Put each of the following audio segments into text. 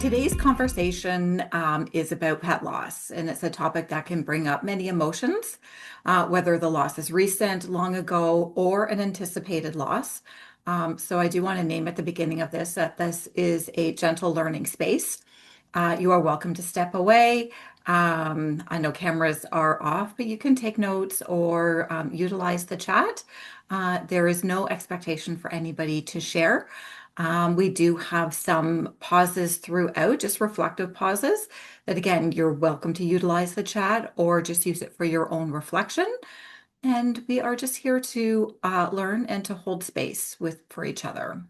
Today's conversation is about pet loss, and it's a topic that can bring up many emotions, whether the loss is recent, long ago, or an anticipated loss. So I do want to name at the beginning of this that this is a gentle learning space. You are welcome to step away. I know cameras are off, but you can take notes or utilize the chat. There is no expectation for anybody to share. We do have some pauses throughout, just reflective pauses that again, you're welcome to utilize the chat or just use it for your own reflection. And we are just here to learn and to hold space for each other.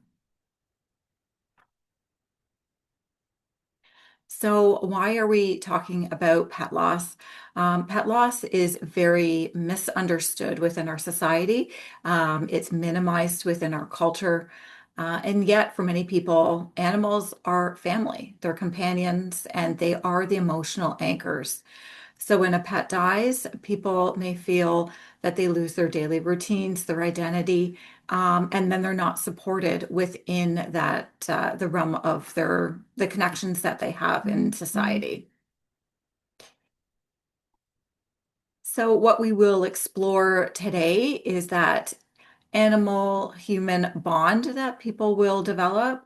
So why are we talking about pet loss? Pet loss is very misunderstood within our society. It's minimized within our culture. And yet, for many people, animals are family, they're companions, and they are the emotional anchors. So when a pet dies, people may feel that they lose their daily routines, their identity, and then they're not supported within that the realm of the connections that they have in society. So what we will explore today is that animal-human bond that people will develop.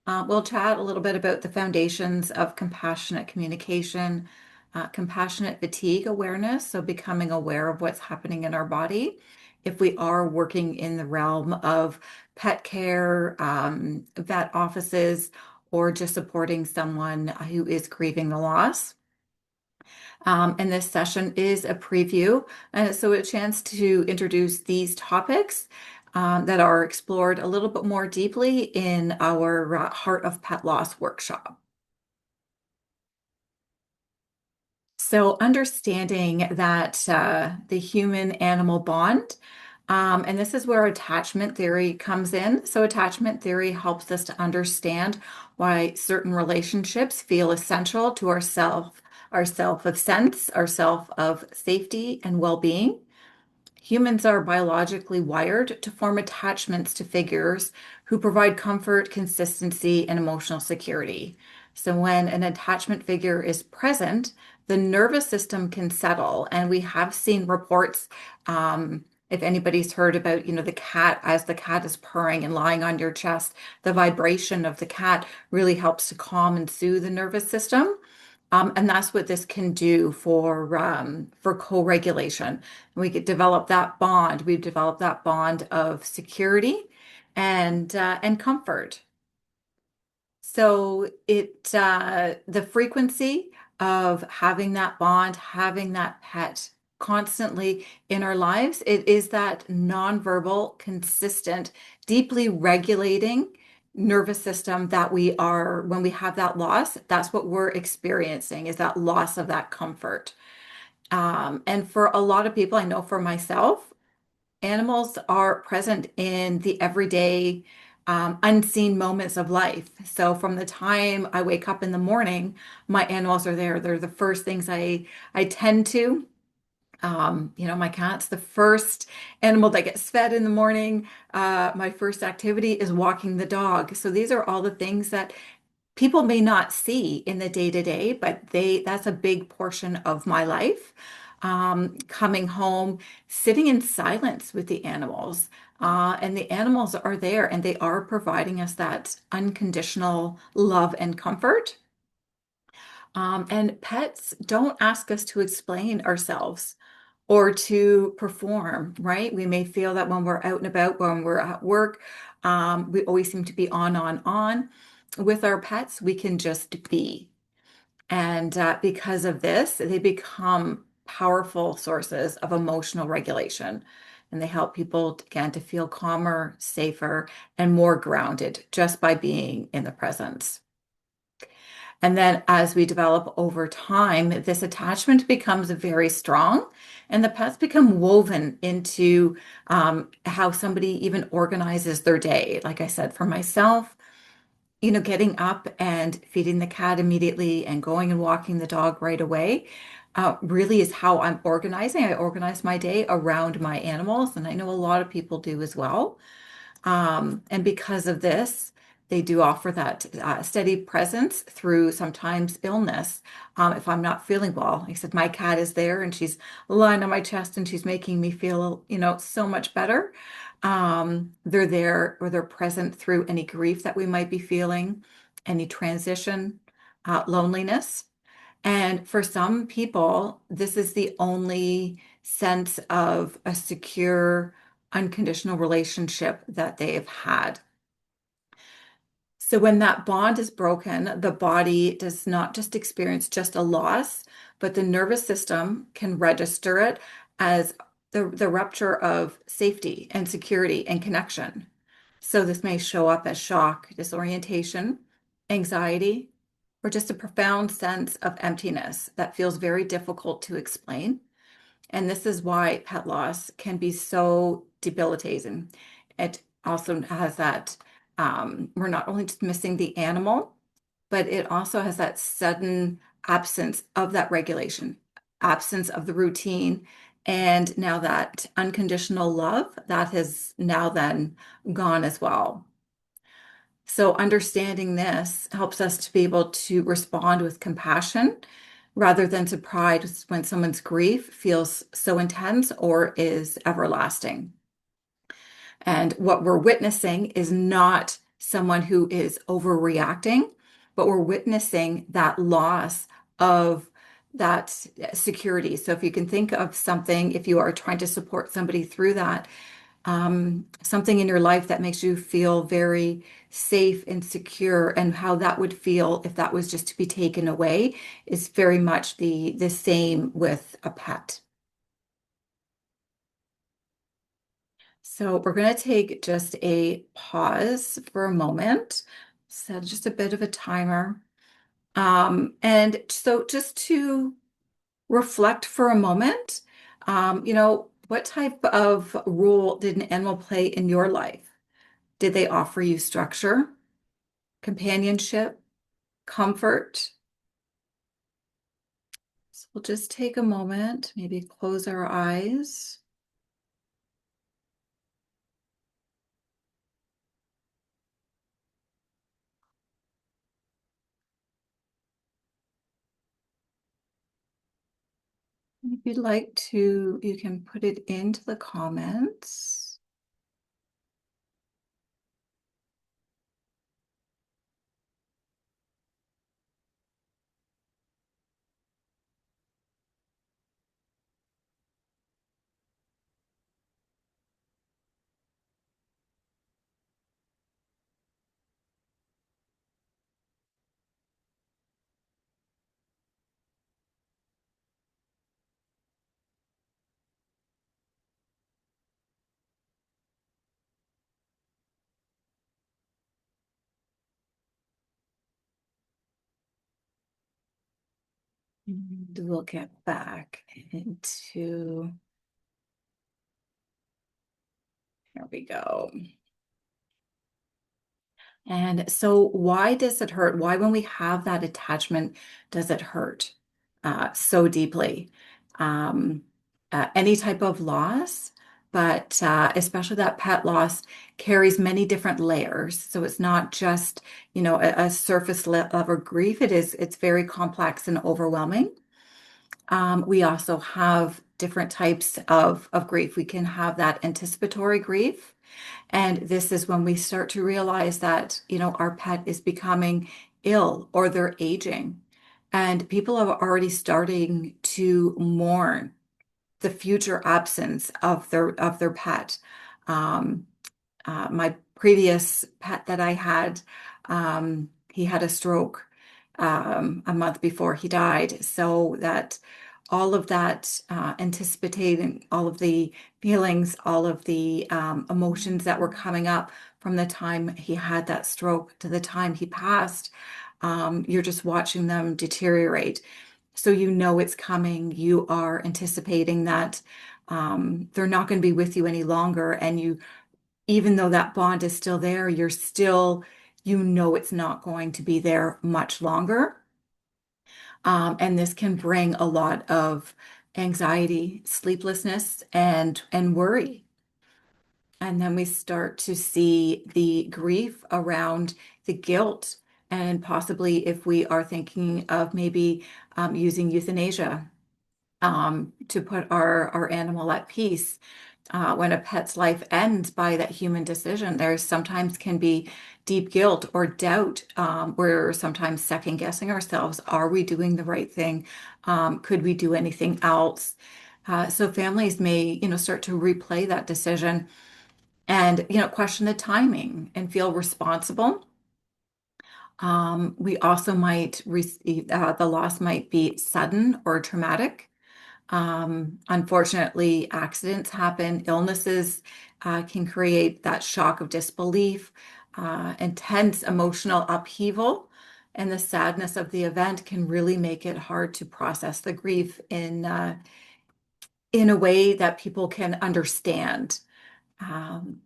We'll chat a little bit about the foundations of compassionate communication, compassionate fatigue awareness, so becoming aware of what's happening in our body. If we are working in the realm of pet care, vet offices, or just supporting someone who is grieving the loss. And this session is a preview, so a chance to introduce these topics that are explored a little bit more deeply in our Heart of Pet Loss workshop. So understanding that the human-animal bond, and this is where attachment theory comes in. So attachment theory helps us to understand why certain relationships feel essential to our self of sense, our self of safety and well-being. Humans are biologically wired to form attachments to figures who provide comfort, consistency, and emotional security. So when an attachment figure is present, the nervous system can settle. And we have seen reports, if anybody's heard about, the cat, as the cat is purring and lying on your chest, the vibration of the cat really helps to calm and soothe the nervous system. And that's what this can do for co-regulation. We could develop that bond. We've developed that bond of security and comfort. So the frequency of having that bond, having that pet constantly in our lives, it is that nonverbal, consistent, deeply regulating nervous system that when we have that loss, that's what we're experiencing, is that loss of that comfort. And for a lot of people, I know for myself, animals are present in the everyday, unseen moments of life. So from the time I wake up in the morning, my animals are there. They're the first things I tend to. My cat's the first animal that gets fed in the morning. My first activity is walking the dog. So these are all the things that people may not see in the day-to-day, but that's a big portion of my life. Coming home, sitting in silence with the animals. And the animals are there and they are providing us that unconditional love and comfort. And pets don't ask us to explain ourselves or to perform, right? We may feel that when we're out and about, when we're at work, we always seem to be on. With our pets, we can just be. And because of this, they become powerful sources of emotional regulation. And they help people, again, to feel calmer, safer, and more grounded just by being in the presence. And then as we develop over time, this attachment becomes very strong and the pets become woven into how somebody even organizes their day. Like I said, for myself, getting up and feeding the cat immediately and going and walking the dog right away really is how I'm organizing. I organize my day around my animals, and I know a lot of people do as well. And because of this, they do offer that steady presence through sometimes illness. If I'm not feeling well, like I said, my cat is there and she's lying on my chest and she's making me feel, so much better. They're there or they're present through any grief that we might be feeling, any transition, loneliness. And for some people, this is the only sense of a secure, unconditional relationship that they've had. So when that bond is broken, the body does not just experience just a loss, but the nervous system can register it as the rupture of safety and security and connection. So this may show up as shock, disorientation, anxiety, or just a profound sense of emptiness that feels very difficult to explain. And this is why pet loss can be so debilitating. It also has that we're not only just missing the animal, but it also has that sudden absence of that regulation, absence of the routine, and now that unconditional love that has now then gone as well. So understanding this helps us to be able to respond with compassion rather than surprise when someone's grief feels so intense or is everlasting. And what we're witnessing is not someone who is overreacting, but we're witnessing that loss of that security. So if you can think of something, if you are trying to support somebody through that, something in your life that makes you feel very safe and secure, and how that would feel if that was just to be taken away is very much the same with a pet. So we're going to take just a pause for a moment. Set just a bit of a timer. And so just to reflect for a moment, what type of role did an animal play in your life? Did they offer you structure, companionship, comfort? So we'll just take a moment, maybe close our eyes. If you'd like to, you can put it into the comments. And we'll get back into, here we go. And so why does it hurt? Why, when we have that attachment, does it hurt so deeply? Um, any type of loss, but especially that pet loss carries many different layers. So it's not just, a surface level grief. It's very complex and overwhelming. We also have different types of grief. We can have that anticipatory grief. And this is when we start to realize that, our pet is becoming ill or they're aging. And people are already starting to mourn the future absence of their pet. Um, my previous pet that I had, he had a stroke a month before he died. So that all of that anticipating all of the feelings, all of the emotions that were coming up from the time he had that stroke to the time he passed, you're just watching them deteriorate. So it's coming. You are anticipating that they're not going to be with you any longer, and even though that bond is still there, you're still, it's not going to be there much longer. And this can bring a lot of anxiety, sleeplessness, and worry. And then we start to see the grief around the guilt, and possibly if we are thinking of maybe using euthanasia to put our animal at peace. When a pet's life ends by that human decision, there sometimes can be deep guilt or doubt. We're sometimes second guessing ourselves. Are we doing the right thing? Could we do anything else? So families may, start to replay that decision and, question the timing and feel responsible. We also might receive, the loss might be sudden or traumatic. Unfortunately, accidents happen, illnesses can create that shock of disbelief, intense emotional upheaval, and the sadness of the event can really make it hard to process the grief in a way that people can understand.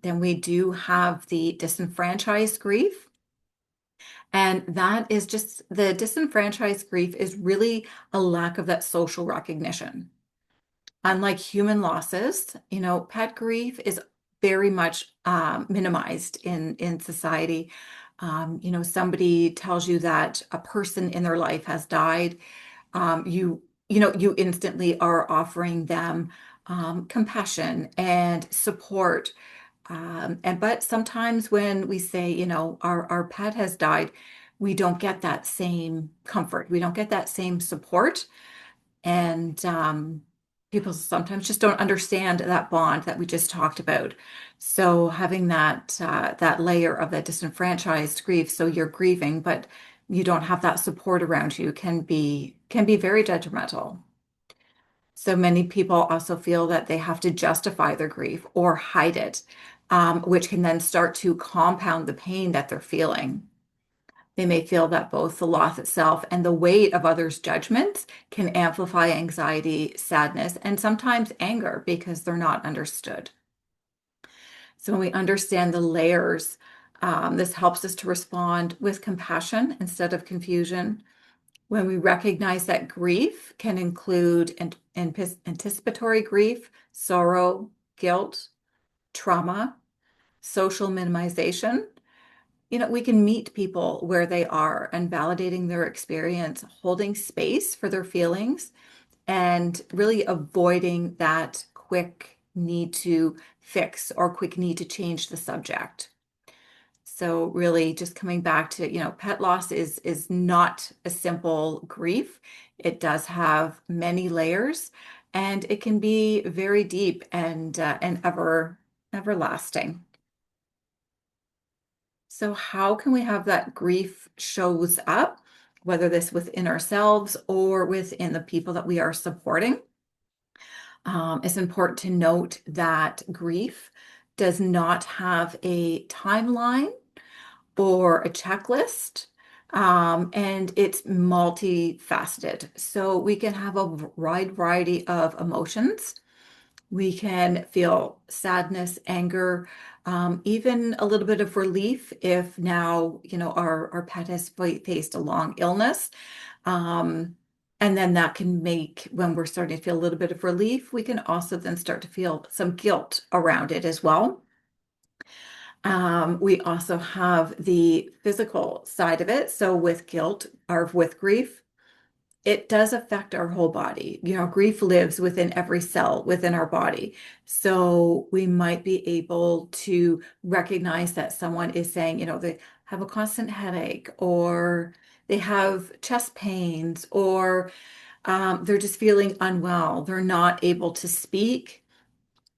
Then we do have the disenfranchised grief. And that is just the disenfranchised grief is really a lack of that social recognition. Unlike human losses, pet grief is very much minimized in society. Somebody tells you that a person in their life has died, you instantly are offering them compassion and support. But sometimes when we say, our pet has died, we don't get that same comfort. We don't get that same support. And people sometimes just don't understand that bond that we just talked about. So having that layer of that disenfranchised grief, so you're grieving, but you don't have that support around you, can be very detrimental. So many people also feel that they have to justify their grief or hide it, which can then start to compound the pain that they're feeling. They may feel that both the loss itself and the weight of others' judgments can amplify anxiety, sadness, and sometimes anger because they're not understood. So when we understand the layers, this helps us to respond with compassion instead of confusion. When we recognize that grief can include anticipatory grief, sorrow, guilt, trauma, social minimization, we can meet people where they are and validating their experience, holding space for their feelings, and really avoiding that quick need to fix or quick need to change the subject. So really just coming back to, pet loss is not a simple grief. It does have many layers and it can be very deep and everlasting. So how can we have that grief shows up, whether this within ourselves or within the people that we are supporting? It's important to note that grief does not have a timeline or a checklist, and it's multifaceted. So we can have a wide variety of emotions. We can feel sadness, anger, even a little bit of relief if now, our pet has faced a long illness. Um, and then that can make, when we're starting to feel a little bit of relief, we can also then start to feel some guilt around it as well. We also have the physical side of it. So with guilt or with grief, it does affect our whole body. Grief lives within every cell within our body. So we might be able to recognize that someone is saying, they have a constant headache or they have chest pains or they're just feeling unwell. They're not able to speak.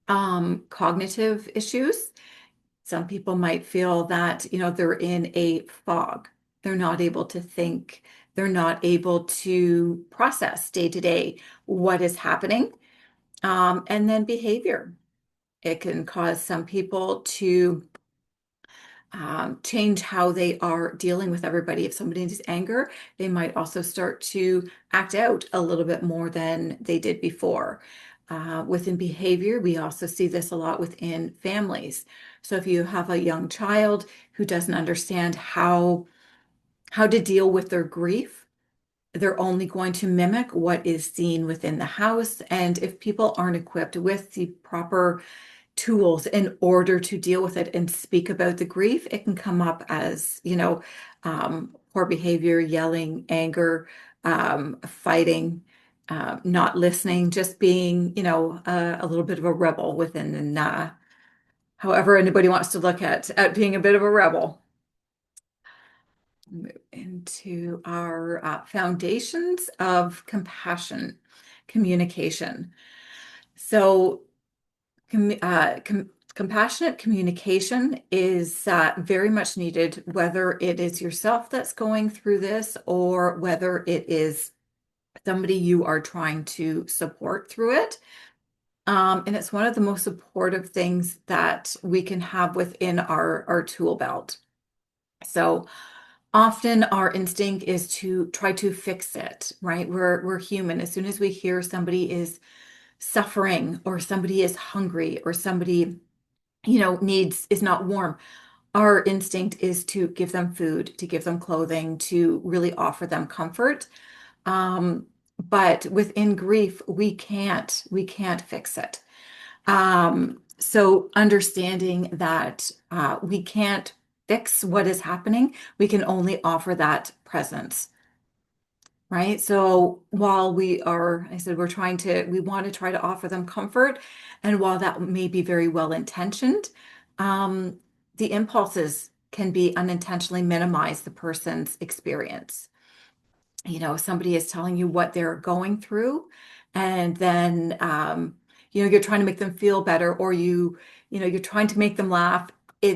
Cognitive issues. Some people might feel that, they're in a fog. They're not able to think. They're not able to process day to day what is happening. And then behavior. It can cause some people to change how they are dealing with everybody. If somebody's anger, they might also start to act out a little bit more than they did before. Within behavior, we also see this a lot within families. So if you have a young child who doesn't understand how to deal with their grief, they're only going to mimic what is seen within the house. And if people aren't equipped with the proper tools in order to deal with it and speak about the grief. It can come up as, poor behavior, yelling, anger, fighting, not listening, just being, a little bit of a rebel within, and however anybody wants to look at being a bit of a rebel. Move into our foundations of compassion, communication. So, compassionate communication is very much needed, whether it is yourself that's going through this or whether it is somebody you are trying to support through it. And it's one of the most supportive things that we can have within our tool belt. So often our instinct is to try to fix it, right? We're human. As soon as we hear somebody is suffering or somebody is hungry or somebody, is not warm, our instinct is to give them food, to give them clothing, to really offer them comfort. Um, but within grief, we can't fix it. So understanding that we can't fix what is happening, we can only offer that presence, right? So while I said we want to try to offer them comfort, and while that may be very well intentioned, um, the impulses can be unintentionally minimize the person's experience. Somebody is telling you what they're going through, and then, you're trying to make them feel better, or you're trying to make them laugh.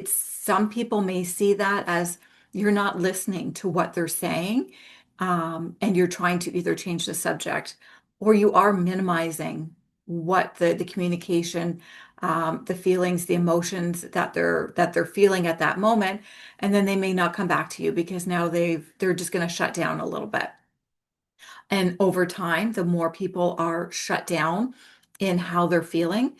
Some people may see that as you're not listening to what they're saying, and you're trying to either change the subject or you are minimizing what the communication, the feelings, the emotions that they're feeling at that moment, and then they may not come back to you because now they're just going to shut down a little bit. And over time, the more people are shut down in how they're feeling,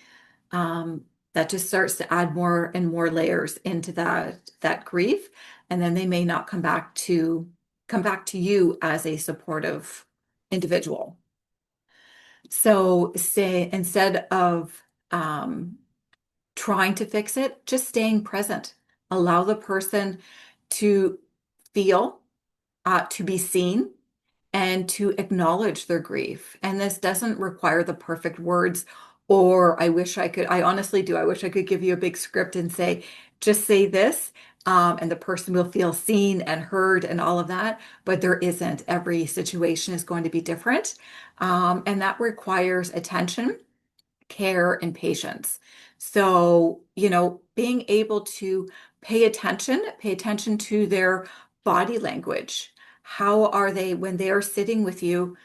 that just starts to add more and more layers into that grief. And then they may not come back to you as a supportive individual. So say instead of trying to fix it, just staying present. Allow the person to feel, to be seen, and to acknowledge their grief. And this doesn't require the perfect words, or I honestly do. I wish I could give you a big script and say, just say this, and the person will feel seen and heard and all of that. But there isn't. Every situation is going to be different. And that requires attention, care, and patience. So, being able to pay attention to their body language. How are they when they are sitting with you?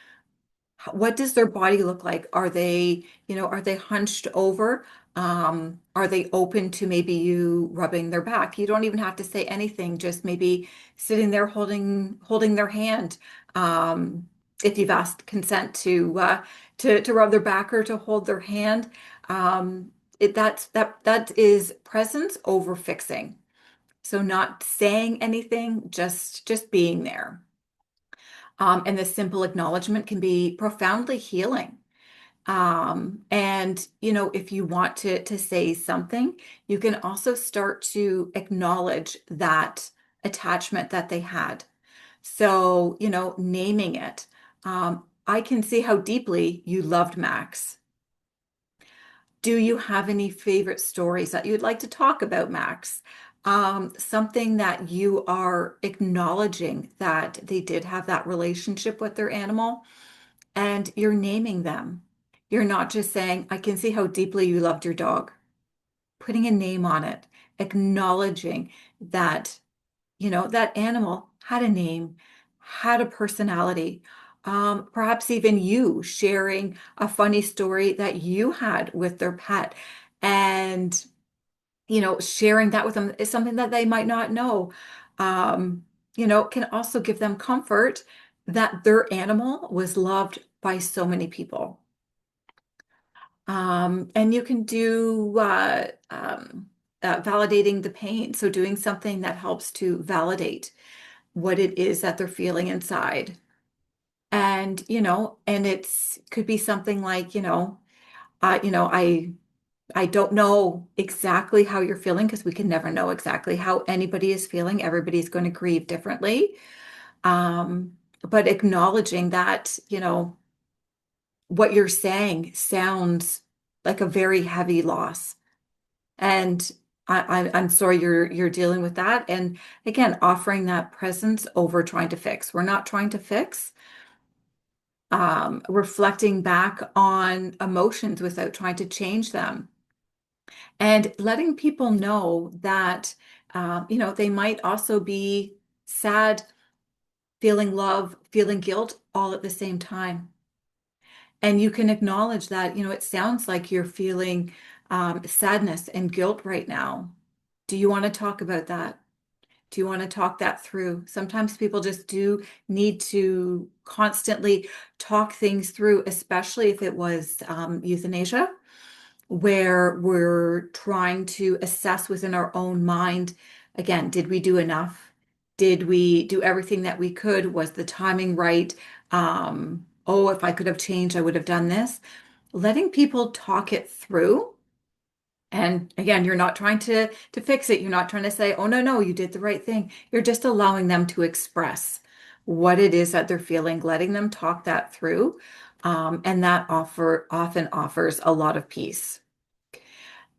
What does their body look like? Are they hunched over? Are they open to maybe you rubbing their back? You don't even have to say anything, just maybe sitting there holding their hand. If you've asked consent to rub their back or to hold their hand, that is presence over fixing. So not saying anything, just being there. And the simple acknowledgement can be profoundly healing. And if you want to say something, you can also start to acknowledge that attachment that they had. So, naming it. I can see how deeply you loved Max. Do you have any favorite stories that you'd like to talk about, Max? Something that you are acknowledging that they did have that relationship with their animal, and you're naming them. You're not just saying, I can see how deeply you loved your dog. Putting a name on it, acknowledging that, that animal had a name, had a personality. Perhaps even you sharing a funny story that you had with their pet, and sharing that with them is something that they might not know. Can also give them comfort that their animal was loved by so many people. And you can do validating the pain. So doing something that helps to validate what it is that they're feeling inside. And, and could be something like, I I don't know exactly how you're feeling because we can never know exactly how anybody is feeling. Everybody's going to grieve differently. But acknowledging that, what you're saying sounds like a very heavy loss. And I'm sorry you're dealing with that. And again, offering that presence over trying to fix. We're not trying to fix. Reflecting back on emotions without trying to change them. And letting people know that, they might also be sad, feeling love, feeling guilt all at the same time. And you can acknowledge that, it sounds like you're feeling sadness and guilt right now. Do you want to talk about that? Do you want to talk that through? Sometimes people just do need to constantly talk things through, especially if it was euthanasia, where we're trying to assess within our own mind, again, did we do enough? Did we do everything that we could? Was the timing right? Oh, if I could have changed, I would have done this. Letting people talk it through. And again, you're not trying to fix it. You're not trying to say, "Oh, no, no, you did the right thing." You're just allowing them to express what it is that they're feeling, letting them talk that through. And that often offers a lot of peace.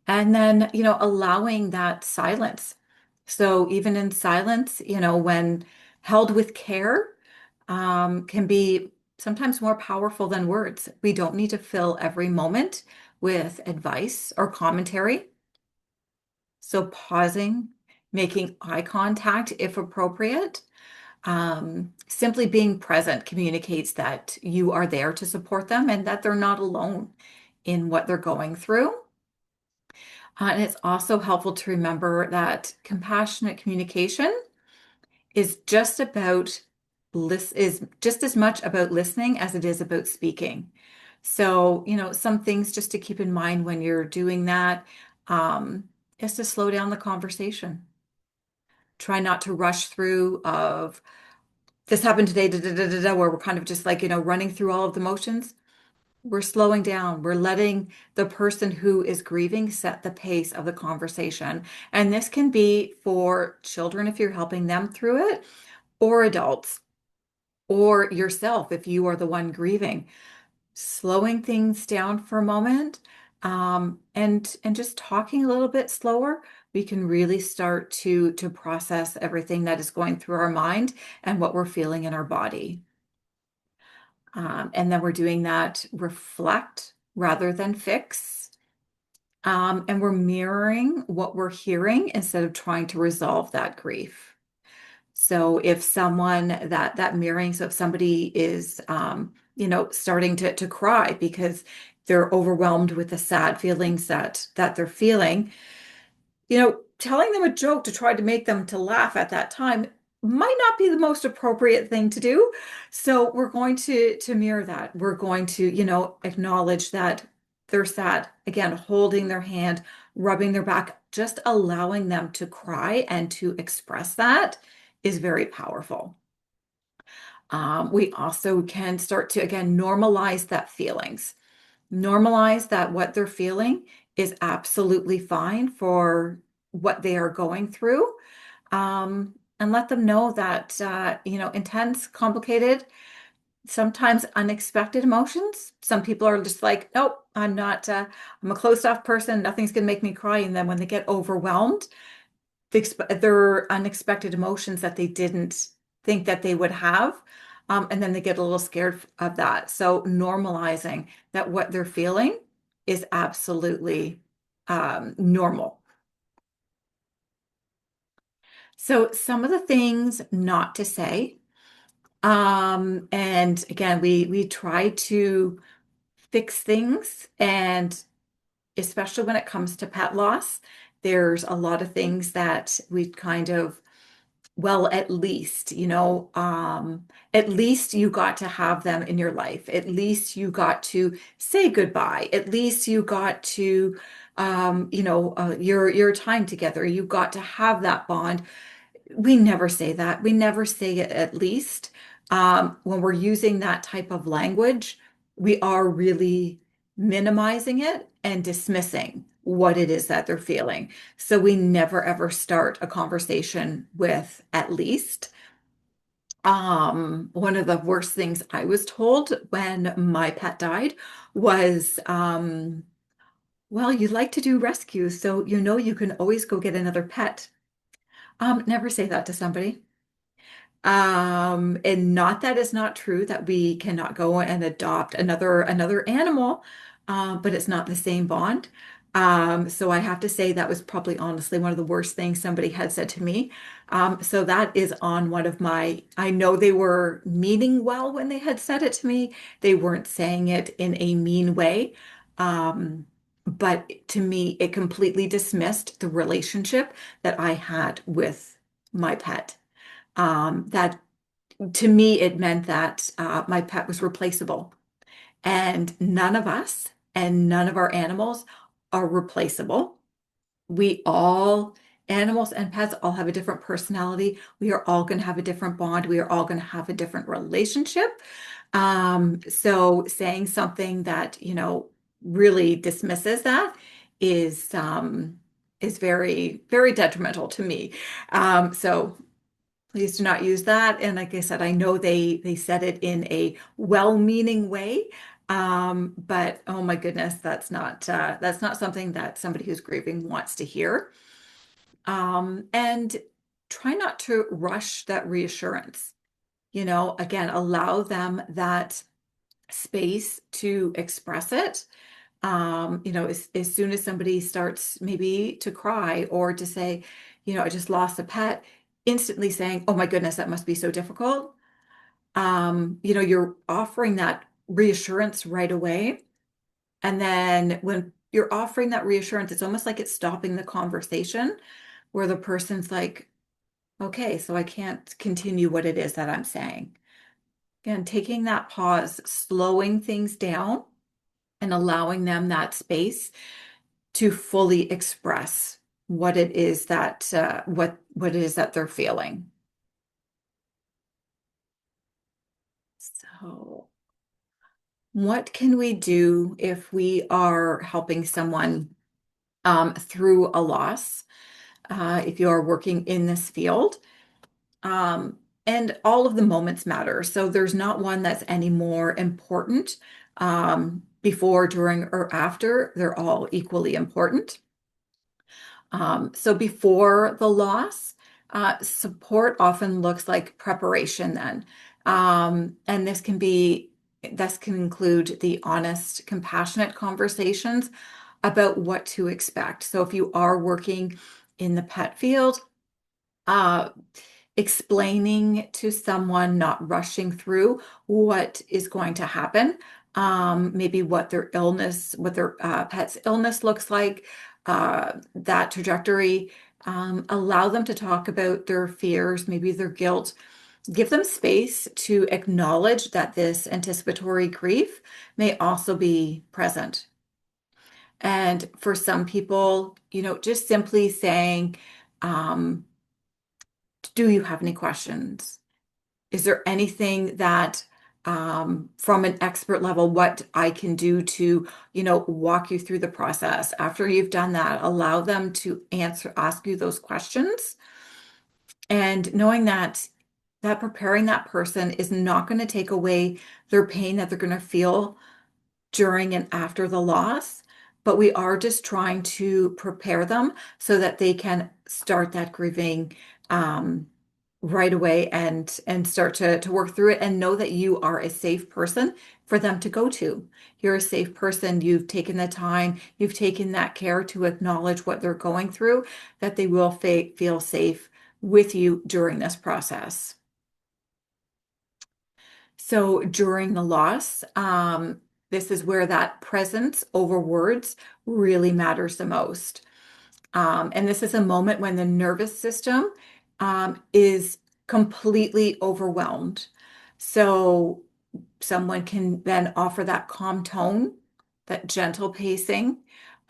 And then, allowing that silence. So even in silence, when held with care, can be sometimes more powerful than words. We don't need to fill every moment with advice or commentary. So pausing, making eye contact if appropriate, simply being present communicates that you are there to support them and that they're not alone in what they're going through. And it's also helpful to remember that compassionate communication is just about is just as much about listening as it is about speaking. So, some things just to keep in mind when you're doing that, is to slow down the conversation. Try not to rush through of this happened today, da, da, da, da, da, where we're kind of just like, running through all of the motions. We're slowing down. We're letting the person who is grieving set the pace of the conversation. And this can be for children if you're helping them through it, or adults, or yourself if you are the one grieving. Slowing things down for a moment, and just talking a little bit slower, we can really start to process everything that is going through our mind and what we're feeling in our body. And then we're doing that reflect rather than fix. And we're mirroring what we're hearing instead of trying to resolve that grief. So if someone that mirroring, so if somebody is, starting to cry because they're overwhelmed with the sad feelings that they're feeling, telling them a joke to try to make them to laugh at that time might not be the most appropriate thing to do. So we're going to mirror that. We're going to, acknowledge that they're sad. Again, holding their hand, rubbing their back, just allowing them to cry and to express that is very powerful. We also can start to, again, normalize that feelings. Normalize that what they're feeling is absolutely fine for what they are going through. And let them know that, intense, complicated, sometimes unexpected emotions. Some people are just like, nope, I'm not, I'm a closed off person. Nothing's going to make me cry. And then when they get overwhelmed, their unexpected emotions that they didn't think that they would have. And then they get a little scared of that. So normalizing that what they're feeling is absolutely normal. So some of the things not to say, and again, we try to fix things, and especially when it comes to pet loss, there's a lot of things that we kind of, well, at least you got to have them in your life. At least you got to say goodbye. At least you got to, your time together. You got to have that bond. We never say that. We never say it at least. When we're using that type of language, we are really minimizing it and dismissing what it is that they're feeling. So we never ever start a conversation with at least. One of the worst things I was told when my pet died was, well, you like to do rescues, so you know you can always go get another pet. Never say that to somebody. And not that it's not true that we cannot go and adopt another animal, but it's not the same bond. So I have to say that was probably honestly one of the worst things somebody had said to me. So that is on one of my, I know they were meaning well when they had said it to me. They weren't saying it in a mean way. But to me, it completely dismissed the relationship that I had with my pet. That to me, it meant that my pet was replaceable, and none of us and none of our animals are replaceable. We all, animals and pets, all have a different personality. We are all going to have a different bond. We are all going to have a different relationship. So saying something that, really dismisses that is very, very detrimental to me. So please do not use that. And like I said, I know they said it in a well-meaning way. But oh my goodness, that's not something that somebody who's grieving wants to hear. And try not to rush that reassurance. Again, allow them that space to express it. As soon as somebody starts maybe to cry or to say, I just lost a pet, instantly saying, oh my goodness, that must be so difficult. You're offering that reassurance right away. And then when you're offering that reassurance, it's almost like it's stopping the conversation where the person's like, okay, so I can't continue what it is that I'm saying. Again, taking that pause, slowing things down and allowing them that space to fully express what it is that what it is that they're feeling. So, what can we do if we are helping someone through a loss? If you are working in this field, and all of the moments matter. So there's not one that's any more important before, during, or after. They're all equally important. So before the loss, support often looks like preparation then. And this can include the honest, compassionate conversations about what to expect. So if you are working in the pet field, uh, explaining to someone, not rushing through what is going to happen, maybe what their pet's illness looks like, that trajectory. Allow them to talk about their fears, maybe their guilt. Give them space to acknowledge that this anticipatory grief may also be present. And for some people, just simply saying, um, do you have any questions? Is there anything that from an expert level, what I can do to, walk you through the process? After you've done that, allow them to ask you those questions, and knowing that preparing that person is not going to take away their pain that they're going to feel during and after the loss, but we are just trying to prepare them so that they can start that grieving um, right away and start to work through it, and know that you are a safe person for them to go to. You're a safe person. You've taken the time, you've taken that care to acknowledge what they're going through, that they will feel safe with you during this process. So during the loss, this is where that presence over words really matters the most. And this is a moment when the nervous system is completely overwhelmed. So someone can then offer that calm tone, that gentle pacing.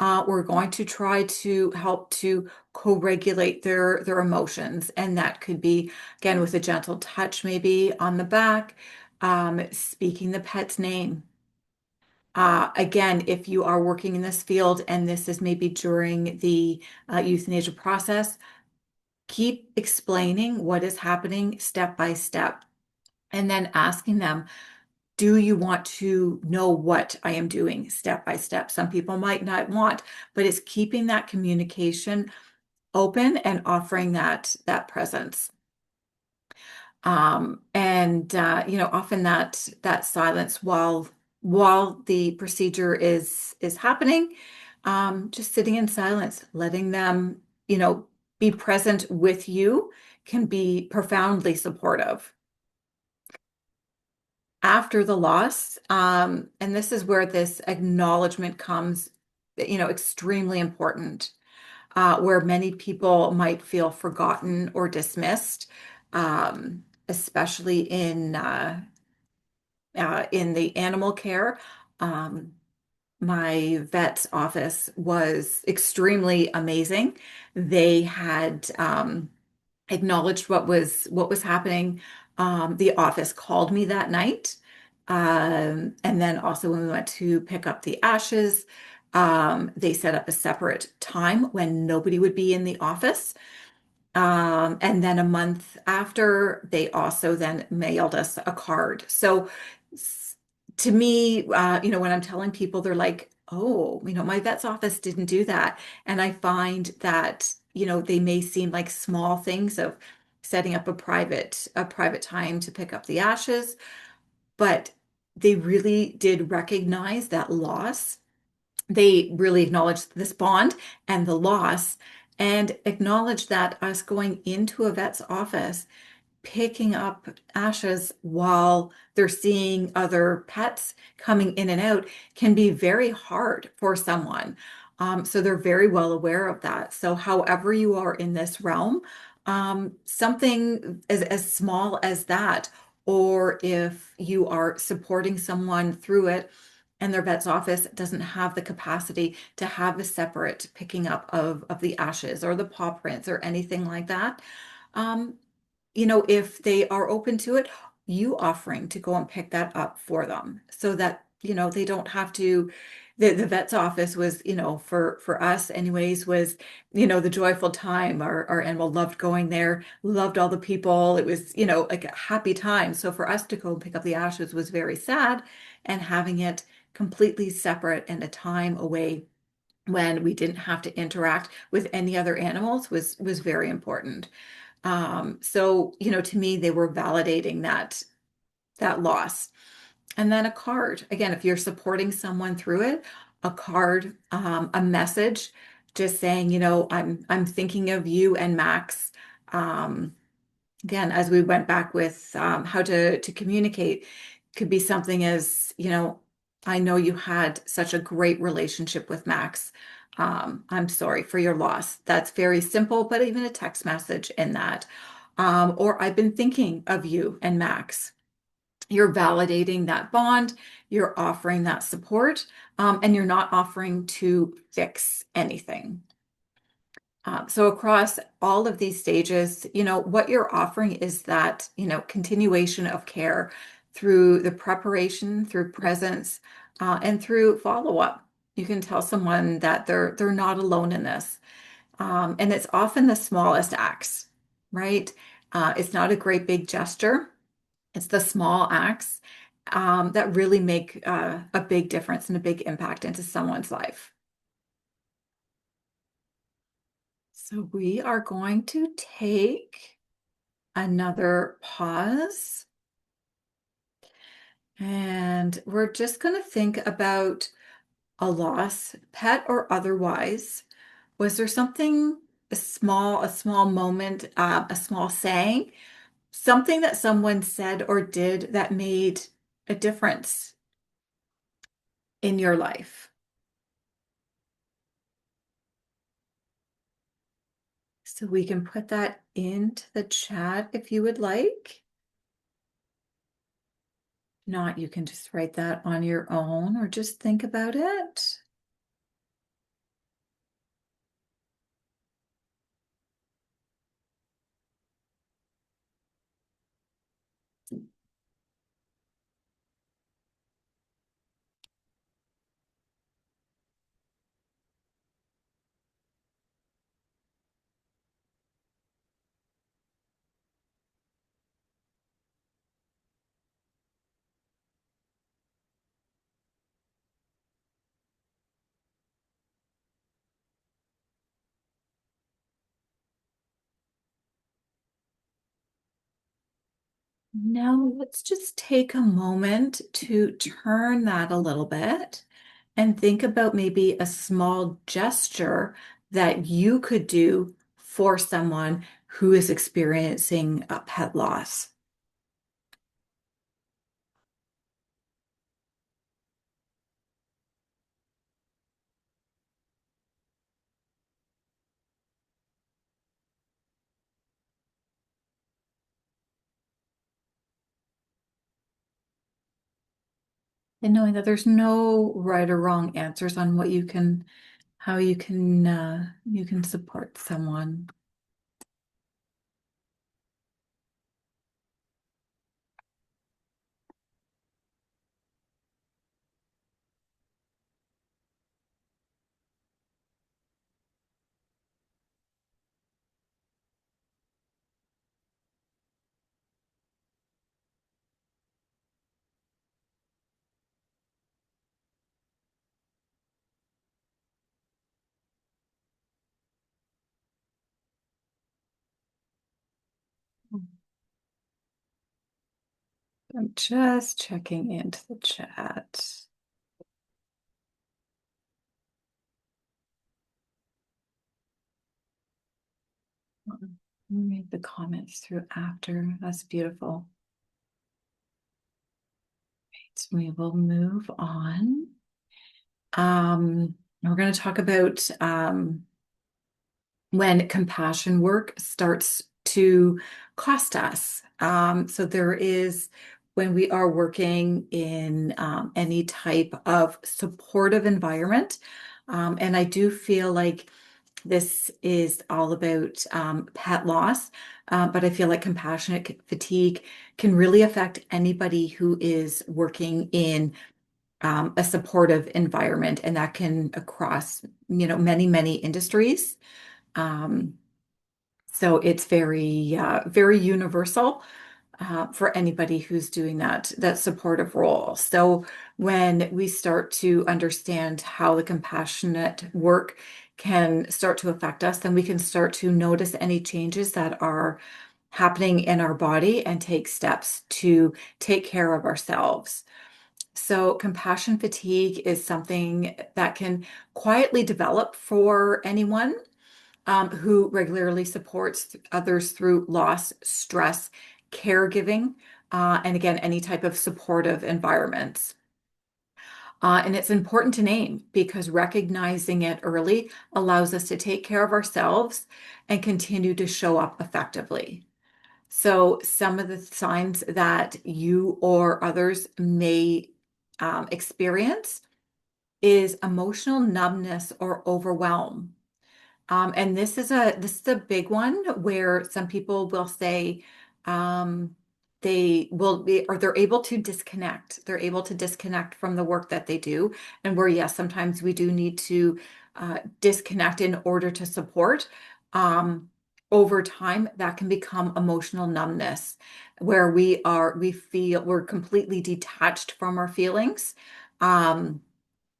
We're going to try to help to co-regulate their emotions. And that could be, again, with a gentle touch, maybe on the back, speaking the pet's name, Again, if you are working in this field and this is maybe during the euthanasia process, keep explaining what is happening step by step, and then asking them, do you want to know what I am doing step by step? Some people might not want, but it's keeping that communication open and offering that presence. Often that silence while the procedure is happening, just sitting in silence, letting them, be present with you can be profoundly supportive. After the loss, and this is where this acknowledgement comes, extremely important, where many people might feel forgotten or dismissed, especially in the animal care. Um, my vet's office was extremely amazing. They had acknowledged what was happening. The office called me that night. And then also when we went to pick up the ashes, they set up a separate time when nobody would be in the office. And then a month after, they also then mailed us a card. So to me, when I'm telling people, they're like, oh, my vet's office didn't do that. And I find that, they may seem like small things of setting up a private time to pick up the ashes, but they really did recognize that loss. They really acknowledged this bond and the loss, and acknowledged that us going into a vet's office, picking up ashes while they're seeing other pets coming in and out, can be very hard for someone. So they're very well aware of that. So however you are in this realm, something as small as that, or if you are supporting someone through it and their vet's office doesn't have the capacity to have a separate picking up of the ashes or the paw prints or anything like that, um, if they are open to it, you offering to go and pick that up for them so that, they don't have to. The vet's office was, for us anyways, was, the joyful time. Our animal loved going there, loved all the people. It was, like a happy time. So for us to go and pick up the ashes was very sad, and having it completely separate and a time away when we didn't have to interact with any other animals was very important. So, to me, they were validating that loss. And then a card. Again, if you're supporting someone through it, a card, a message, just saying, I'm thinking of you and Max. Um, Again, as we went back with how to communicate, could be something as, I know you had such a great relationship with Max. I'm sorry for your loss. That's very simple, but even a text message in that. Or I've been thinking of you and Max. You're validating that bond, you're offering that support, and you're not offering to fix anything. So across all of these stages, what you're offering is that, continuation of care through the preparation, through presence, and through follow-up. You can tell someone that they're not alone in this. And it's often the smallest acts, right? It's not a great big gesture. It's the small acts that really make a big difference and a big impact into someone's life. So we are going to take another pause, and we're just going to think about a loss, pet or otherwise. Was there something, a small moment, a small saying, something that someone said or did that made a difference in your life? So we can put that into the chat if you would like. Not, you can just write that on your own or just think about it. Now, let's just take a moment to turn that a little bit and think about maybe a small gesture that you could do for someone who is experiencing a pet loss. And knowing that there's no right or wrong answers on what how you can support someone. I'm just checking into the chat. Read the comments through after. That's beautiful. Right, we will move on. We're going to talk about when compassion work starts to cost us. So there is when we are working in any type of supportive environment. And I do feel like this is all about pet loss, but I feel like compassionate fatigue can really affect anybody who is working in a supportive environment, and that can across, many industries. Um, so it's very universal for anybody who's doing that supportive role. So when we start to understand how the compassionate work can start to affect us, then we can start to notice any changes that are happening in our body and take steps to take care of ourselves. So compassion fatigue is something that can quietly develop for anyone who regularly supports others through loss, stress, caregiving, and again, any type of supportive environments. And it's important to name because recognizing it early allows us to take care of ourselves and continue to show up effectively. So, some of the signs that you or others may experience is emotional numbness or overwhelm. And this is a big one where some people will say um, they will be or they're able to disconnect. They're able to disconnect from the work that they do, and where yes, sometimes we do need to disconnect in order to support. Um, Over time, that can become emotional numbness, where we feel we're completely detached from our feelings.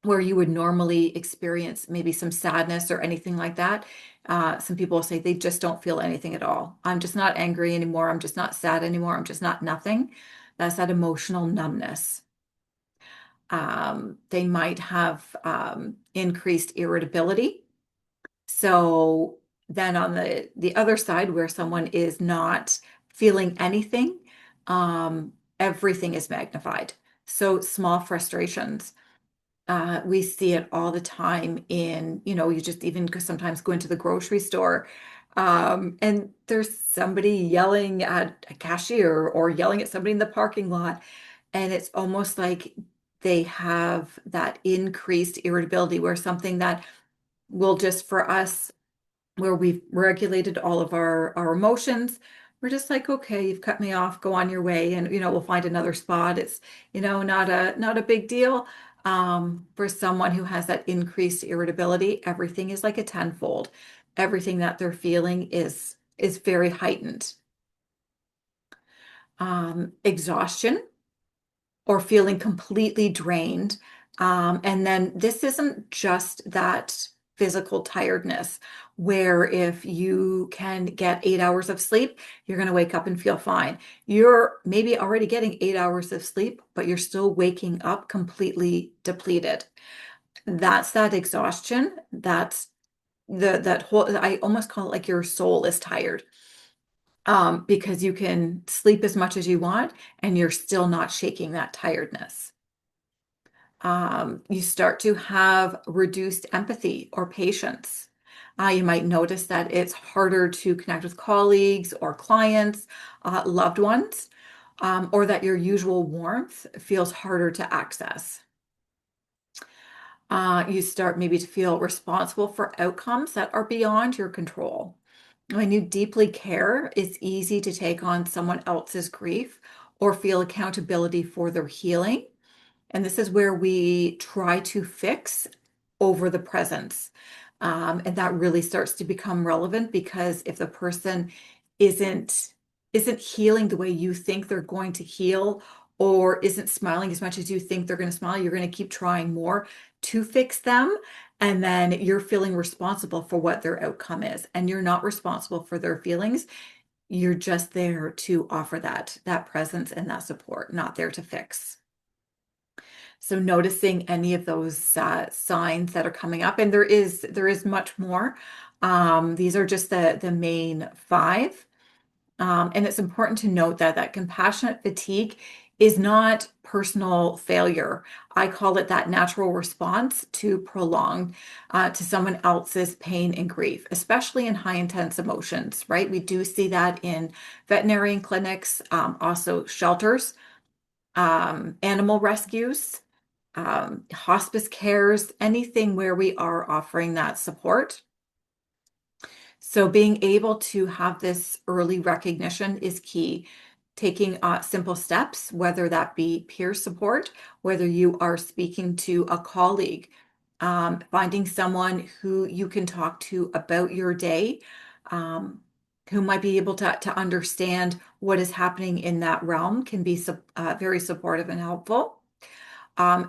Where you would normally experience maybe some sadness or anything like that. Some people will say they just don't feel anything at all. I'm just not angry anymore. I'm just not sad anymore. I'm just not nothing. That's that emotional numbness. They might have increased irritability. So then on the other side, where someone is not feeling anything, everything is magnified. So small frustrations. We see it all the time in, you just even sometimes go into the grocery store, and there's somebody yelling at a cashier or yelling at somebody in the parking lot. And it's almost like they have that increased irritability where something that will just for us where we've regulated all of our emotions. We're just like, okay, you've cut me off, go on your way, and we'll find another spot. It's, not a big deal. For someone who has that increased irritability, everything is like a tenfold. Everything that they're feeling is very heightened. Exhaustion or feeling completely drained. And then this isn't just that. physical tiredness, where if you can get 8 hours of sleep, you're going to wake up and feel fine. You're maybe already getting 8 hours of sleep, but you're still waking up completely depleted. That's that exhaustion. That's that whole, I almost call it like your soul is tired, because you can sleep as much as you want and you're still not shaking that tiredness. You start to have reduced empathy or patience. You might notice that it's harder to connect with colleagues or clients, loved ones, or that your usual warmth feels harder to access. You start maybe to feel responsible for outcomes that are beyond your control. When you deeply care, it's easy to take on someone else's grief or feel accountability for their healing. And this is where we try to fix over the presence. And that really starts to become relevant, because if the person isn't isn't healing the way you think they're going to heal, or isn't smiling as much as you think they're going to smile, you're going to keep trying more to fix them. And then you're feeling responsible for what their outcome is. And you're not responsible for their feelings. You're just there to offer that presence and that support, not there to fix. So noticing any of those signs that are coming up, and there is much more. These are just the main five. And it's important to note that compassionate fatigue is not personal failure. I call it that natural response to to someone else's pain and grief, especially in high intense emotions, right? We do see that in veterinarian clinics, also shelters, animal rescues, hospice cares, anything where we are offering that support. So being able to have this early recognition is key. Taking simple steps, whether that be peer support, whether you are speaking to a colleague, finding someone who you can talk to about your day, um, who might be able to understand what is happening in that realm, can be very supportive and helpful.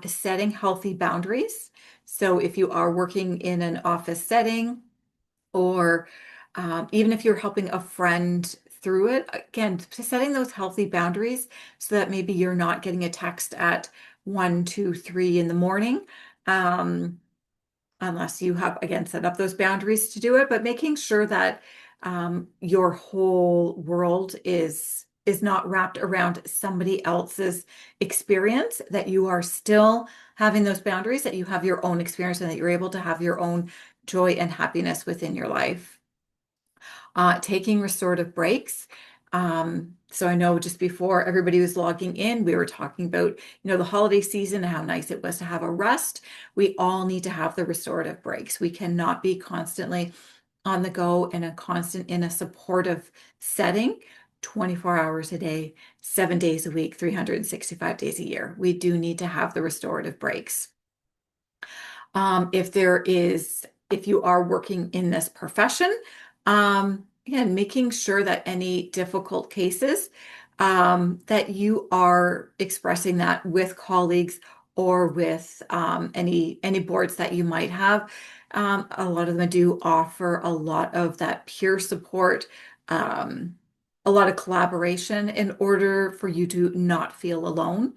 Setting healthy boundaries. So if you are working in an office setting, or even if you're helping a friend through it, again, setting those healthy boundaries so that maybe you're not getting a text at 1, 2, 3 in the morning, um, unless you have, again, set up those boundaries to do it, but making sure that your whole world is not wrapped around somebody else's experience, that you are still having those boundaries, that you have your own experience, and that you're able to have your own joy and happiness within your life. Taking restorative breaks. So I know just before everybody was logging in, we were talking about, the holiday season and how nice it was to have a rest. We all need to have the restorative breaks. We cannot be constantly on the go and in a supportive setting, 24 hours a day, 7 days a week, 365 days a year. We do need to have the restorative breaks. If you are working in this profession, again, making sure that any difficult cases, that you are expressing that with colleagues or with any boards that you might have. A lot of them do offer a lot of that peer support, a lot of collaboration in order for you to not feel alone.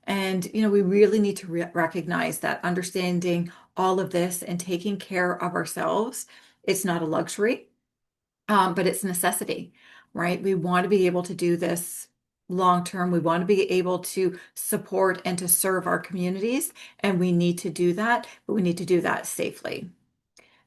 And, we really need to recognize that understanding all of this and taking care of ourselves, it's not a luxury, but it's a necessity, right? We want to be able to do this long term. We want to be able to support and to serve our communities, and we need to do that, but we need to do that safely.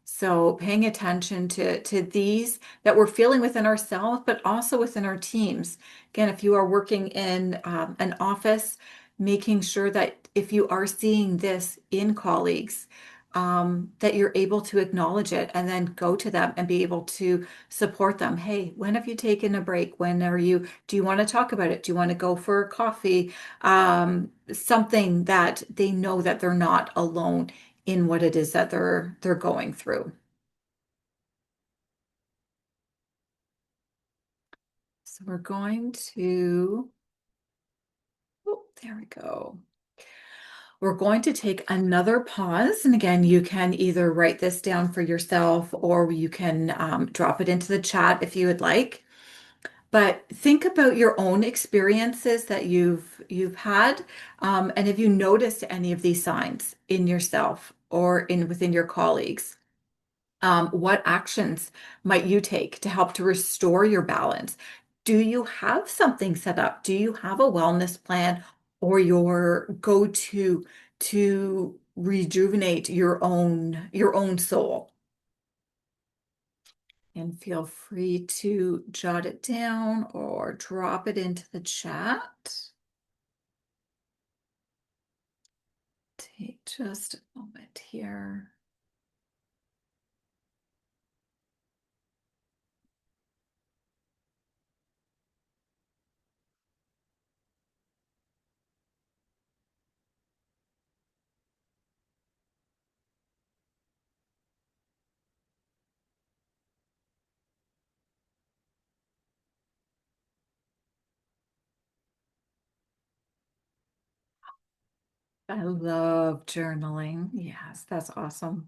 So paying attention to these that we're feeling within ourselves, but also within our teams. Again, if you are working in an office, making sure that if you are seeing this in colleagues, that you're able to acknowledge it and then go to them and be able to support them. Hey, when have you taken a break? Do you want to talk about it? Do you want to go for a coffee? Something that they know that they're not alone in what it is that they're going through. So we're going to, oh, there we go. We're going to take another pause. And again, you can either write this down for yourself or you can drop it into the chat if you would like. But think about your own experiences that you've had, and have you noticed any of these signs in yourself or in within your colleagues? What actions might you take to help to restore your balance? Do you have something set up? Do you have a wellness plan or your go-to to rejuvenate your own soul? And feel free to jot it down or drop it into the chat. Take just a moment here. I love journaling. Yes, that's awesome.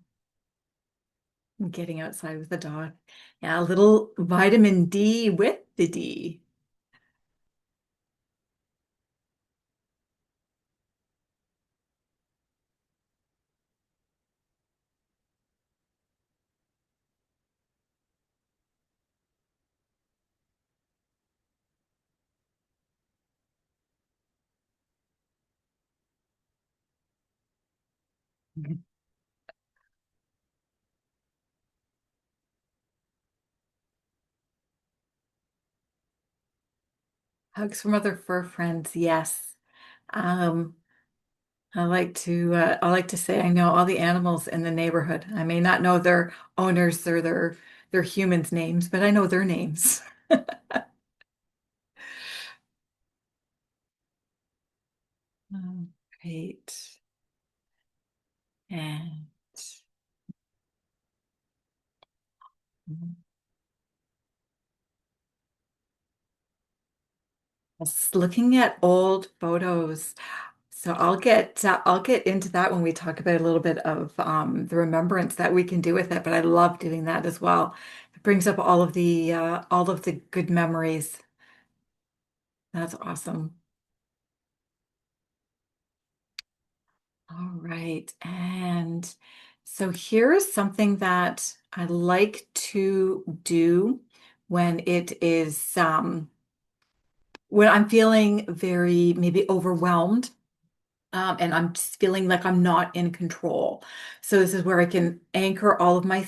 Getting outside with the dog. Yeah, a little vitamin D with the D. Hugs from other fur friends. Yes. Um, I like to say I know all the animals in the neighborhood. I may not know their owners or their humans' names, but I know their names. Great. And just looking at old photos. So I'll get into that when we talk about a little bit of the remembrance that we can do with it. But I love doing that as well. It brings up all of the good memories. That's awesome. All right. And so here is something that I like to do when it is when I'm feeling very maybe overwhelmed, and I'm just feeling like I'm not in control. So this is where I can anchor all of my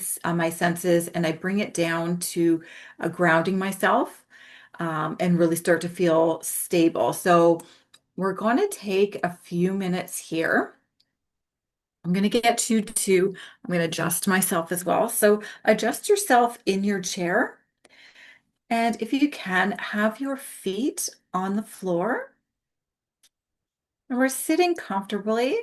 senses and I bring it down to grounding myself, and really start to feel stable. So we're going to take a few minutes here. I'm going to get you to, I'm going to adjust myself as well. So adjust yourself in your chair. And if you can, have your feet on the floor. And we're sitting comfortably.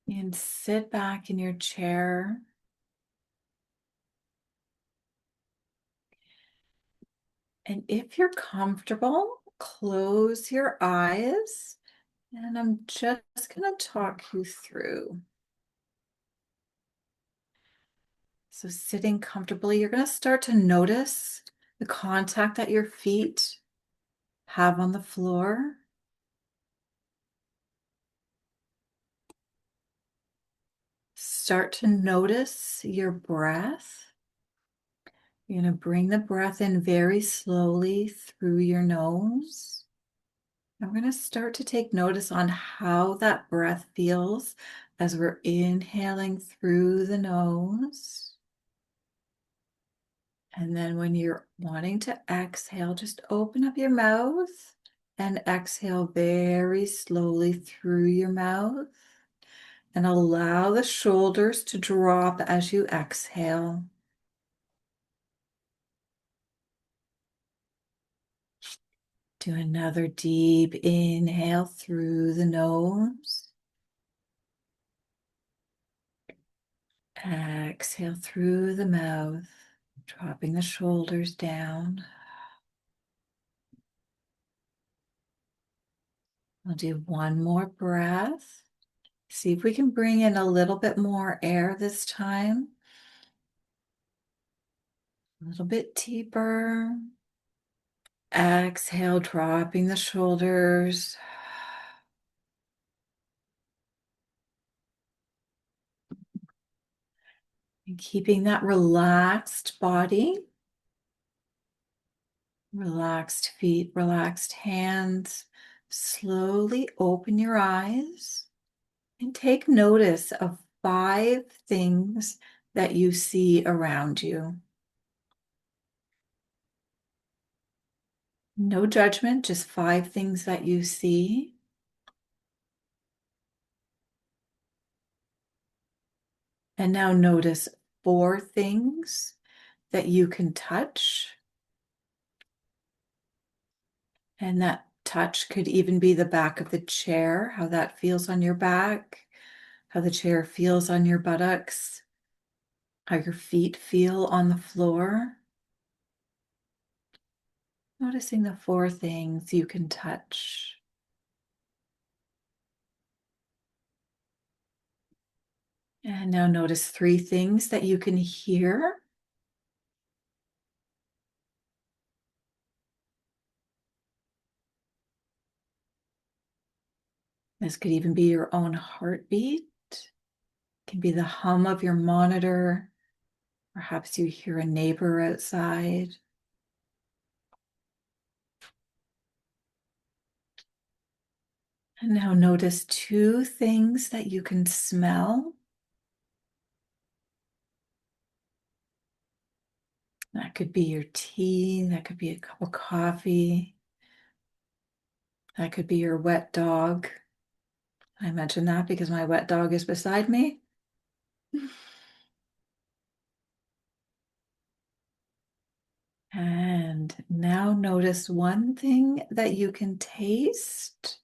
And sit back in your chair. And if you're comfortable, close your eyes. And I'm just going to talk you through. So sitting comfortably, you're going to start to notice the contact that your feet have on the floor. Start to notice your breath. You're going to bring the breath in very slowly through your nose. I'm going to start to take notice on how that breath feels as we're inhaling through the nose. And then when you're wanting to exhale, just open up your mouth and exhale very slowly through your mouth. And allow the shoulders to drop as you exhale. Do another deep inhale through the nose. Exhale through the mouth, dropping the shoulders down. We'll do one more breath. See if we can bring in a little bit more air this time. A little bit deeper. Exhale, dropping the shoulders. And keeping that relaxed body. Relaxed feet, relaxed hands. Slowly open your eyes and take notice of 5 things that you see around you. No judgment, just 5 things that you see. And now notice 4 things that you can touch. And that touch could even be the back of the chair, how that feels on your back, how the chair feels on your buttocks, how your feet feel on the floor. Noticing the 4 things you can touch. And now notice 3 things that you can hear. This could even be your own heartbeat. It can be the hum of your monitor. Perhaps you hear a neighbor outside. And now notice 2 things that you can smell. That could be your tea, that could be a cup of coffee, that could be your wet dog. I mention that because my wet dog is beside me. And now notice 1 thing that you can taste.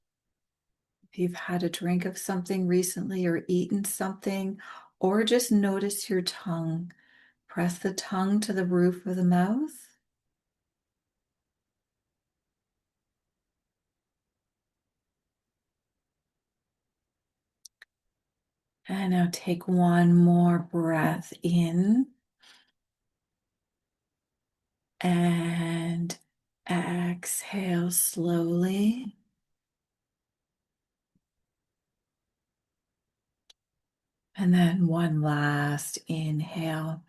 If you've had a drink of something recently or eaten something, or just notice your tongue. Press the tongue to the roof of the mouth. And now take one more breath in. And exhale slowly. And then one last inhale.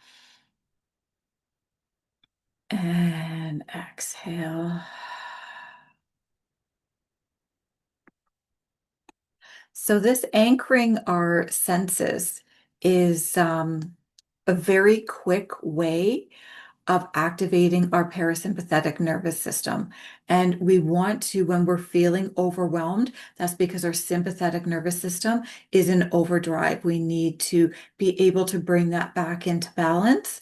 And exhale. So this anchoring our senses is a very quick way of activating our parasympathetic nervous system. And we want to, when we're feeling overwhelmed, that's because our sympathetic nervous system is in overdrive. We need to be able to bring that back into balance.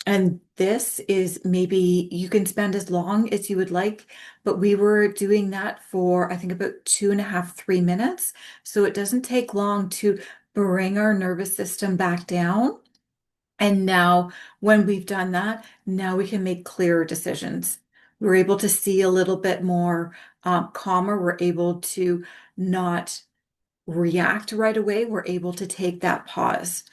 And this is maybe you can spend as long as you would like, but we were doing that for, I think, about 2.5, 3 minutes. So it doesn't take long to bring our nervous system back down. And now, when we've done that, now we can make clearer decisions. We're able to see a little bit more calmer. We're able to not react right away. We're able to take that pause.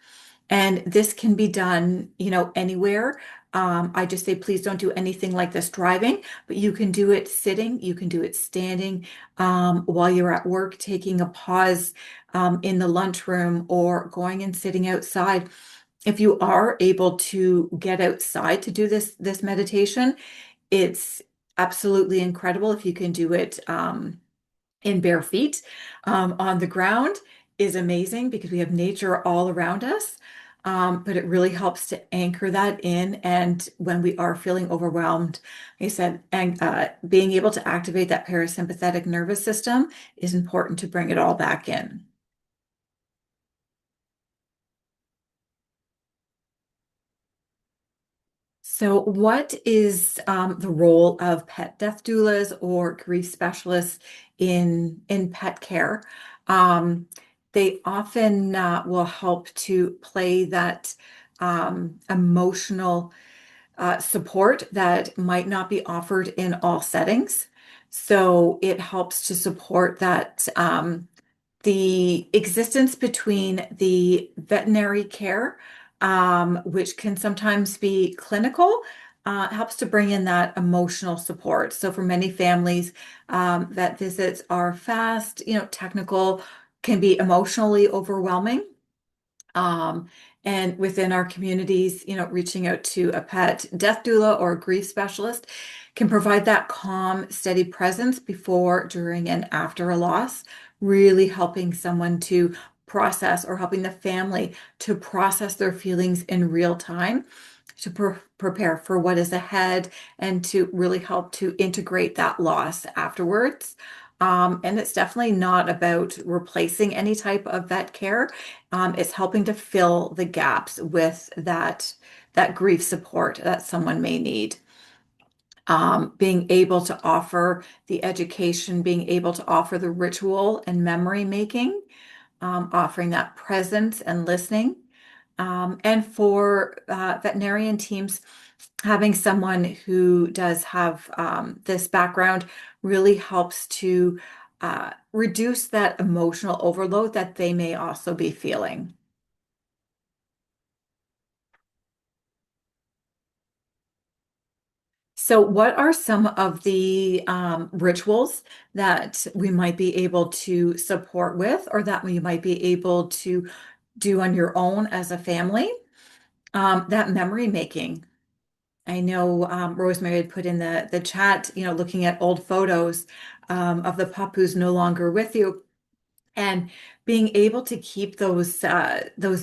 And this can be done, anywhere. I just say, please don't do anything like this driving, but you can do it sitting, you can do it standing, while you're at work, taking a pause, in the lunchroom, or going and sitting outside. If you are able to get outside to do this meditation, it's absolutely incredible. If you can do it in bare feet on the ground, is amazing because we have nature all around us. But it really helps to anchor that in. And when we are feeling overwhelmed, like I said, and being able to activate that parasympathetic nervous system is important to bring it all back in. So, what is the role of pet death doulas or grief specialists in pet care? Um, they often will help to play that emotional support that might not be offered in all settings. So it helps to support that the existence between the veterinary care, which can sometimes be clinical, helps to bring in that emotional support. So for many families, vet visits are fast, technical, can be emotionally overwhelming. Um, and within our communities, reaching out to a pet death doula or a grief specialist can provide that calm, steady presence before, during, and after a loss, really helping someone to process or helping the family to process their feelings in real time, to prepare for what is ahead, and to really help to integrate that loss afterwards. And it's definitely not about replacing any type of vet care. It's helping to fill the gaps with that grief support that someone may need. Being able to offer the education, being able to offer the ritual and memory making, offering that presence and listening. And for veterinarian teams, having someone who does have this background really helps to reduce that emotional overload that they may also be feeling. So, what are some of the rituals that we might be able to support with, or that we might be able to do on your own as a family? That memory making. I know Rosemary had put in the chat, looking at old photos of the pup who's no longer with you, and being able to keep those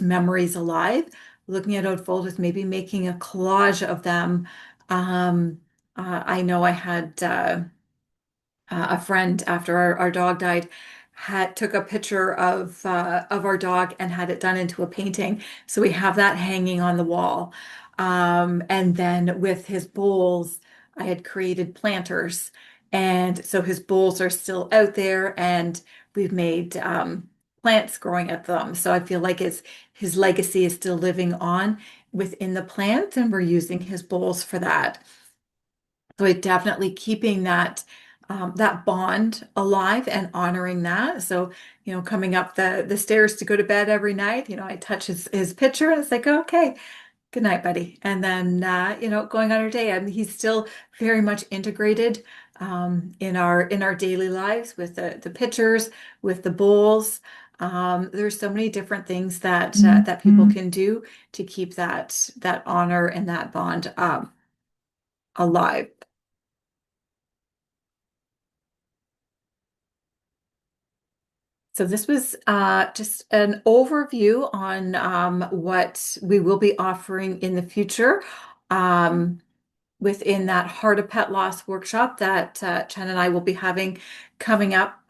memories alive. Looking at old photos, maybe making a collage of them. Um, I know I had a friend after our dog died had took a picture of our dog and had it done into a painting. So we have that hanging on the wall. And then with his bowls, I had created planters. And so his bowls are still out there and we've made plants growing at them. So I feel like his legacy is still living on within the plants, and we're using his bowls for that. So I definitely keeping that bond alive and honoring that. So, coming up the stairs to go to bed every night, I touch his picture and it's like, okay, good night, buddy. And then going on our day. I mean, he's still very much integrated in our daily lives with the pictures, with the bowls. There's so many different things that people can do to keep that honor and that bond alive. So this was just an overview on what we will be offering in the future. Um, Within that Heart of Pet Loss workshop that Chen and I will be having coming up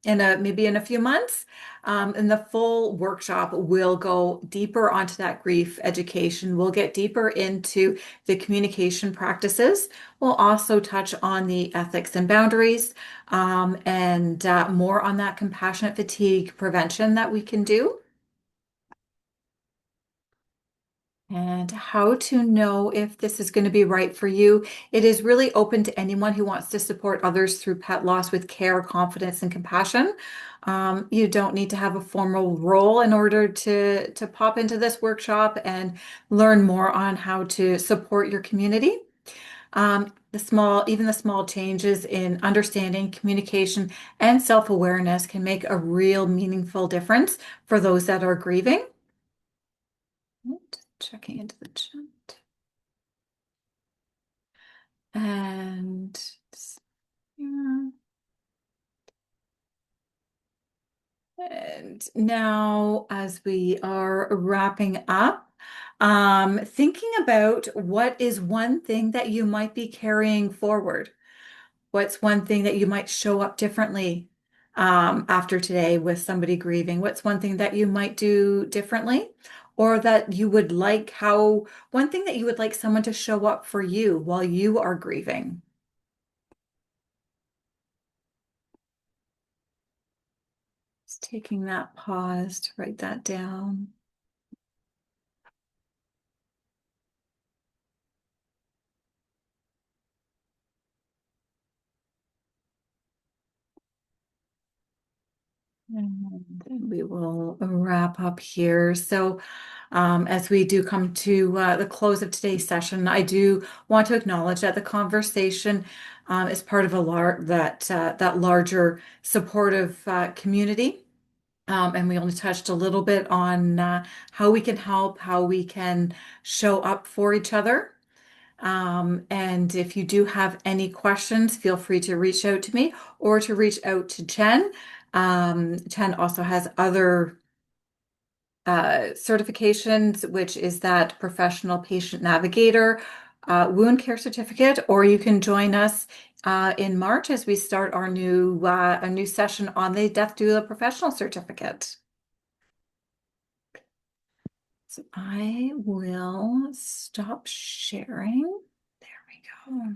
maybe in a few months. And the full workshop will go deeper onto that grief education. We'll get deeper into the communication practices. We'll also touch on the ethics and boundaries, and more on that compassionate fatigue prevention that we can do. And how to know if this is going to be right for you. It is really open to anyone who wants to support others through pet loss with care, confidence, and compassion. You don't need to have a formal role in order to pop into this workshop and learn more on how to support your community. Even the small changes in understanding, communication, and self-awareness can make a real meaningful difference for those that are grieving. Checking into the chat. And yeah. And now, as we are wrapping up, thinking about what is one thing that you might be carrying forward. What's one thing that you might show up differently after today with somebody grieving? What's one thing that you might do differently? Or that you would like one thing that you would like someone to show up for you while you are grieving? Just taking that pause to write that down. And then we will wrap up here. So, as we do come to the close of today's session, I do want to acknowledge that the conversation is part of that larger supportive community. And we only touched a little bit on how we can help, how we can show up for each other. And if you do have any questions, feel free to reach out to me or to reach out to Chen. Chen also has other certifications, which is that professional patient navigator wound care certificate, or you can join us in March as we start our a new session on the Death Doula professional certificate. So I will stop sharing. There we go.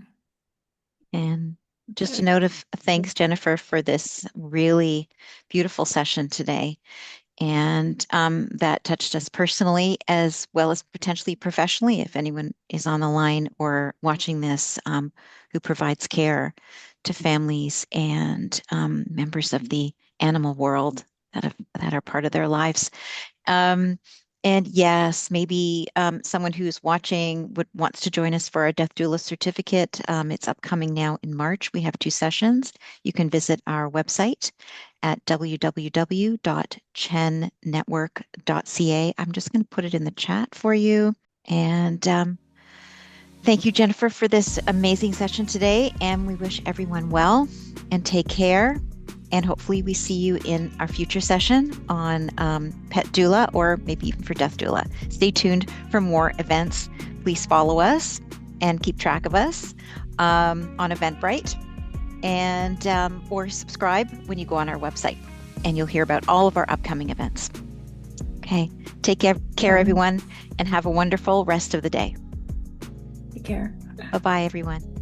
And just a note of thanks, Jennifer, for this really beautiful session today. And that touched us personally as well as potentially professionally, if anyone is on the line or watching this who provides care to families and members of the animal world that are part of their lives. And yes, maybe someone who's watching wants to join us for our Death Doula certificate. It's upcoming now in March. We have 2 sessions. You can visit our website at www.CHEN-network.ca. I'm just going to put it in the chat for you. And thank you, Jennifer, for this amazing session today. And we wish everyone well and take care. And hopefully we see you in our future session on Pet Doula or maybe even for Death Doula. Stay tuned for more events. Please follow us and keep track of us on Eventbrite and or subscribe when you go on our website and you'll hear about all of our upcoming events. Okay, take care everyone, and have a wonderful rest of the day. Take care. Bye-bye, everyone.